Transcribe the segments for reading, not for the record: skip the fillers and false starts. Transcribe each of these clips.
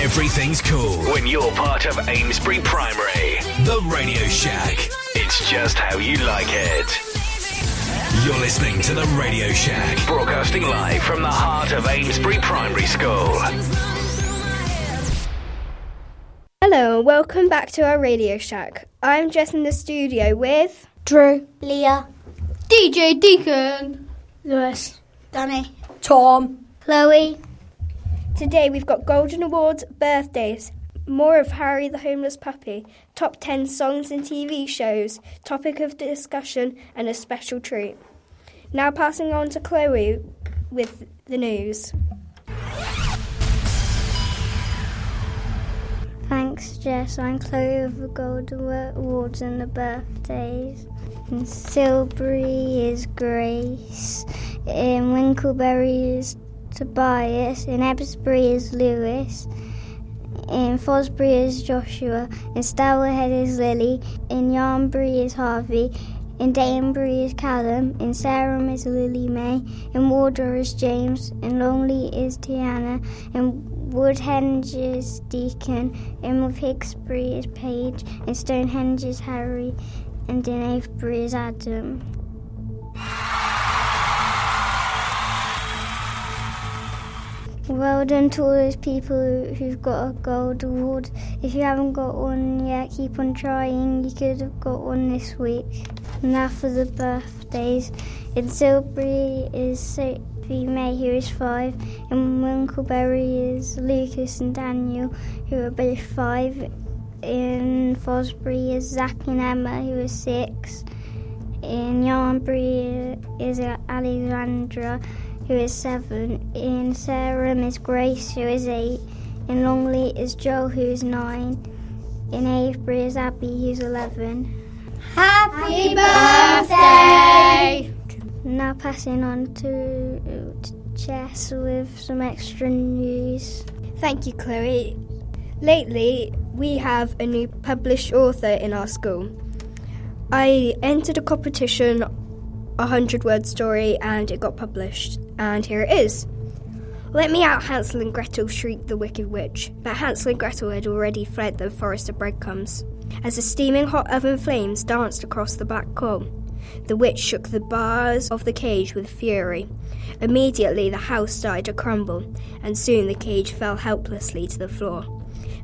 Everything's cool when you're part of Amesbury Primary. The Radio Shack. It's just how you like it. You're listening to The Radio Shack, broadcasting live from the heart of Amesbury Primary School. Hello and welcome back to our Radio Shack. I'm Jess in the studio with Drew, Leah, DJ Deacon, Lewis, Danny, Tom, Chloe. Today we've got Golden Awards, birthdays, more of Harry the Homeless Puppy, top 10 songs and TV shows, topic of discussion and a special treat. Now passing on to Chloe with the news. Thanks, Jess. I'm Chloe with the Golden Awards and the birthdays. In Silbury is Grace. In Winkleberry is Tobias. In Amesbury is Lewis. In Fosbury is Joshua. In Stourhead is Lily. In Yarnbury is Harvey. In Danebury is Callum. In Sarum is Lily May. In Wardour is James. In Longley is Tiana. In Woodhenge is Deacon. In Hixbury is Paige. In Stonehenge is Harry. And in Avebury is Adam. Well done to all those people who've got a gold award. If you haven't got one yet, keep on trying. You could have got one this week. Now for the birthdays. In Silbury is Sophie May, who is 5. In Winkleberry is Lucas and Daniel, who are both 5. In Fosbury is Zach and Emma, who are 6. In Yarnbury is Alexandra, who is 7. In Sarum is Grace, who is 8. In Longley is Joel, who is 9. In Avebury is Abby, who's 11. Happy birthday! Now passing on to Jess with some extra news. Thank you, Chloe. Lately, we have a new published author in our school. I entered a competition, a 100-word story, and it got published. And here it is. Let me out, Hansel and Gretel, shrieked the Wicked Witch. But Hansel and Gretel had already fled the forest of breadcrumbs. As the steaming hot oven flames danced across the black coal, the witch shook the bars of the cage with fury. Immediately the house started to crumble, and soon the cage fell helplessly to the floor.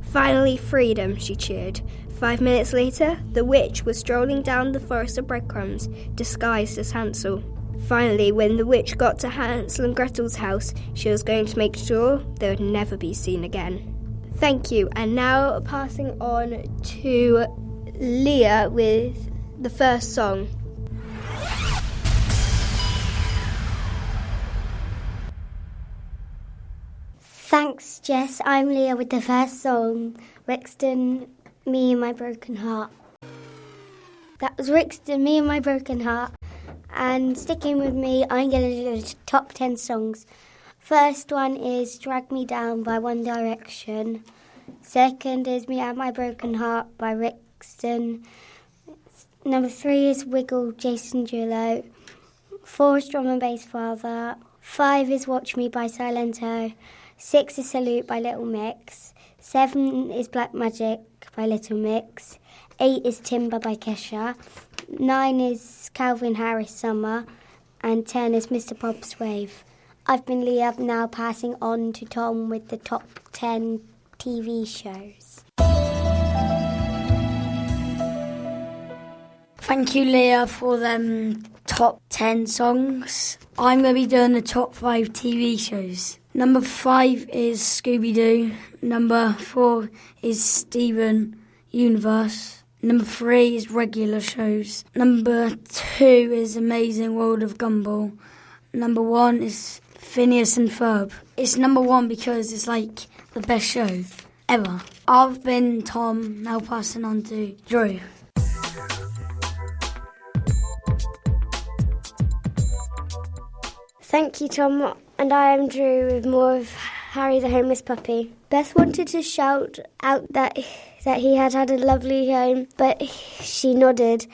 Finally freedom, she cheered. 5 minutes later, the witch was strolling down the forest of breadcrumbs, disguised as Hansel. Finally, when the witch got to Hansel and Gretel's house, she was going to make sure they would never be seen again. Thank you, and now passing on to Leah with the first song. Thanks, Jess. I'm Leah with the first song, Rixton, Me and My Broken Heart. That was Rixton, Me and My Broken Heart. And sticking with me, I'm going to do the top 10 songs. First one is Drag Me Down by One Direction. Second is Me and My Broken Heart by Rixton. Number 3 is Wiggle, Jason Derulo. 4 is Drum and Bass Father. 5 is Watch Me by Silento. 6 is Salute by Little Mix. 7 is Black Magic by Little Mix. 8 is Timber by Kesha. 9 is Calvin Harris Summer. And 10 is Mr. Pop's Wave. I've been Leah, now passing on to Tom with the top 10 TV shows. Thank you, Leah, for them top 10 songs. I'm going to be doing the top 5 TV shows. Number 5 is Scooby-Doo. Number 4 is Steven Universe. Number 3 is regular shows. Number 2 is Amazing World of Gumball. Number 1 is Phineas and Ferb. It's number 1 because it's like the best show ever. I've been Tom, now passing on to Drew. Thank you, Tom. And I am Drew with more of Harry the Homeless Puppy. Beth wanted to shout out that he had a lovely home, but she nodded,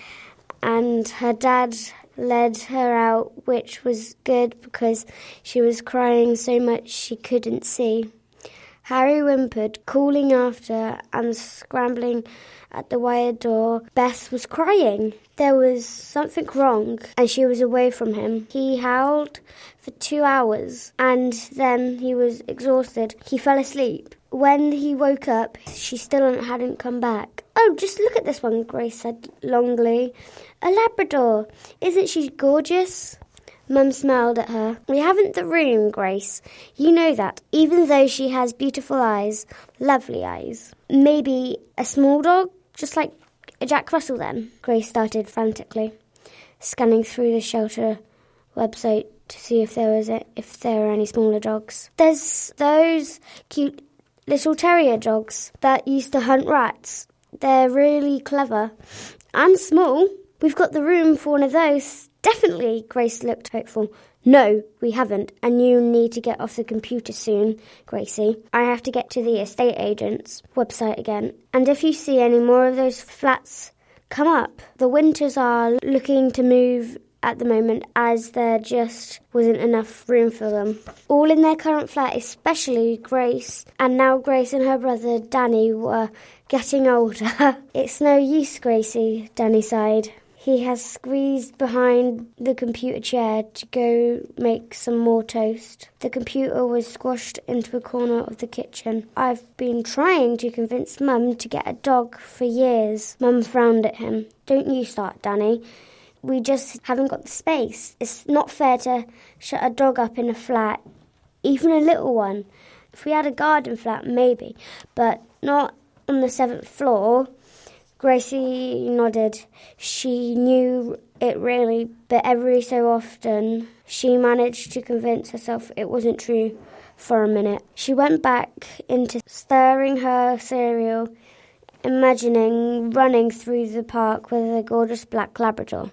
and her dad led her out, which was good because she was crying so much she couldn't see. Harry whimpered, calling after and scrambling at the wire door. Beth was crying. There was something wrong, and she was away from him. He howled for 2 hours, and then he was exhausted. He fell asleep. When he woke up, she still hadn't come back. "Oh, just look at this one," Grace said longingly. "A Labrador. Isn't she gorgeous?" Mum smiled at her. "We haven't the room, Grace. You know that, even though she has beautiful eyes, lovely eyes. Maybe a small dog, just like a Jack Russell then?" Grace started frantically, scanning through the shelter website to see if there are any smaller dogs. "There's those cute little terrier dogs that used to hunt rats. They're really clever and small. We've got the room for one of those." "Definitely," Grace looked hopeful. "No, we haven't, and you need to get off the computer soon, Gracie. I have to get to the estate agent's website again. And if you see any more of those flats come up, the Winters are looking to move at the moment as there just wasn't enough room for them. All in their current flat, especially Grace. And now Grace and her brother Danny were getting older." "It's no use, Gracie," Danny sighed. He has squeezed behind the computer chair to go make some more toast. The computer was squashed into a corner of the kitchen. "I've been trying to convince Mum to get a dog for years." Mum frowned at him. "Don't you start, Danny. We just haven't got the space. It's not fair to shut a dog up in a flat, even a little one. If we had a garden flat, maybe, but not on the 7th floor. Gracie nodded. She knew it really, but every so often she managed to convince herself it wasn't true for a minute. She went back into stirring her cereal, imagining running through the park with a gorgeous black Labrador,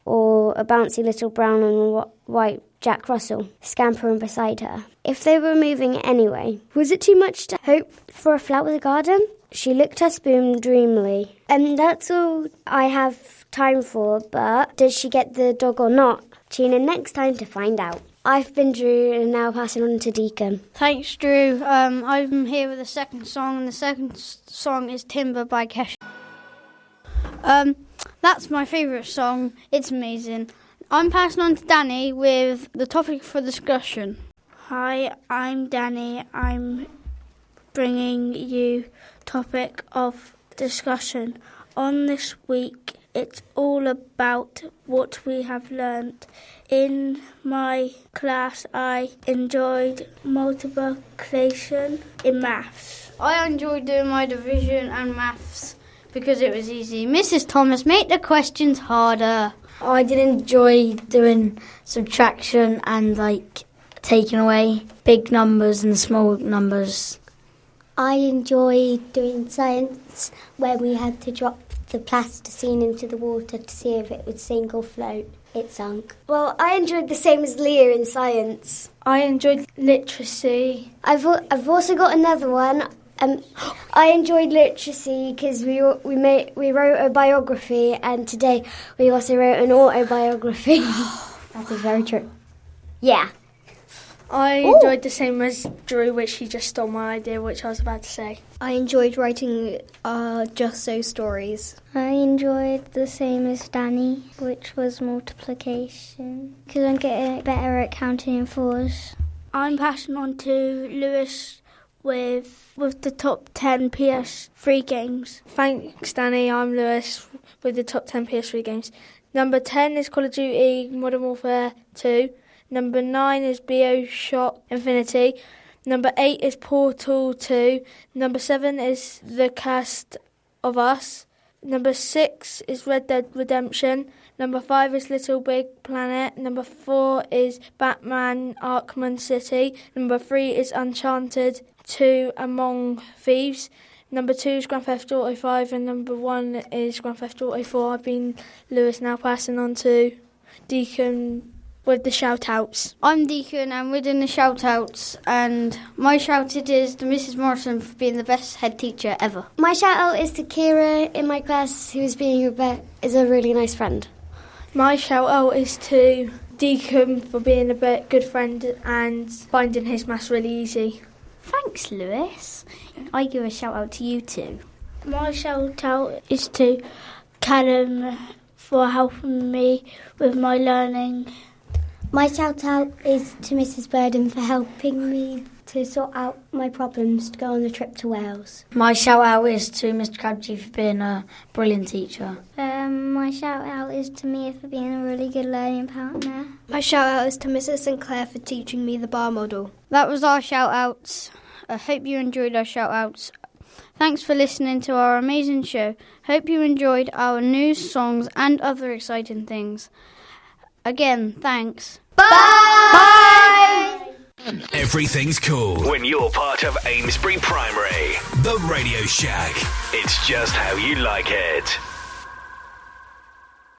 or a bouncy little brown and white Jack Russell scampering beside her. If they were moving anyway, was it too much to hope for a flat with a garden? She looked at her spoon dreamily. "And that's all I have time for, but did she get the dog or not? Tune in next time to find out." I've been Drew, and now passing on to Deacon. Thanks, Drew. I'm here with the second song, and the second song is Timber by Kesha. That's my favourite song. It's amazing. I'm passing on to Danny with the topic for discussion. Hi, I'm Danny. I'm bringing you topic of discussion. On this week, it's all about what we have learnt. In my class, I enjoyed multiplication in maths. I enjoyed doing my division and maths because it was easy. Mrs. Thomas, make the questions harder. I did enjoy doing subtraction and taking away big numbers and small numbers. I enjoyed doing science where we had to drop the plasticine into the water to see if it would sink or float. It sunk. Well, I enjoyed the same as Leah in science. I enjoyed literacy. I've also got another one. I enjoyed literacy because we wrote a biography, and today we also wrote an autobiography. That is very true. Yeah. I enjoyed the same as Drew, which he just stole my idea, which I was about to say. I enjoyed writing Just So stories. I enjoyed the same as Danny, which was multiplication, because I'm getting better at counting in fours. I'm passing on to Lewis with the top 10 PS3 games. Thanks, Danny. I'm Lewis with the top 10 PS3 games. Number 10 is Call of Duty Modern Warfare 2. Number 9 is BioShock Infinity. Number 8 is Portal 2. Number 7 is The Cast of Us. Number 6 is Red Dead Redemption. Number 5 is Little Big Planet. Number 4 is Batman Arkham City. Number 3 is Uncharted 2 Among Thieves. Number 2 is Grand Theft Auto 5. And number 1 is Grand Theft Auto 4. I've been Lewis, now passing on to Deacon with the shout-outs. I'm Deacon, and we're doing the shout-outs, and my shout-out is to Mrs. Morrison for being the best head teacher ever. My shout-out is to Kira in my class, who is a really nice friend. My shout-out is to Deacon for being a good friend and finding his maths really easy. Thanks, Lewis. I give a shout out to you too. My shout out is to Callum for helping me with my learning. My shout out is to Mrs. Burden for helping me to sort out my problems to go on the trip to Wales. My shout out is to Mr. Crabtree for being a brilliant teacher. My shout out is to Mia for being a really good learning partner. My shout out is to Mrs. Sinclair for teaching me the bar model. That was our shout outs. I hope you enjoyed our shout outs. Thanks for listening to our amazing show. Hope you enjoyed our news, songs and other exciting things. Again, thanks. Bye! Everything's cool when you're part of Amesbury Primary. The Radio Shack. It's just how you like it.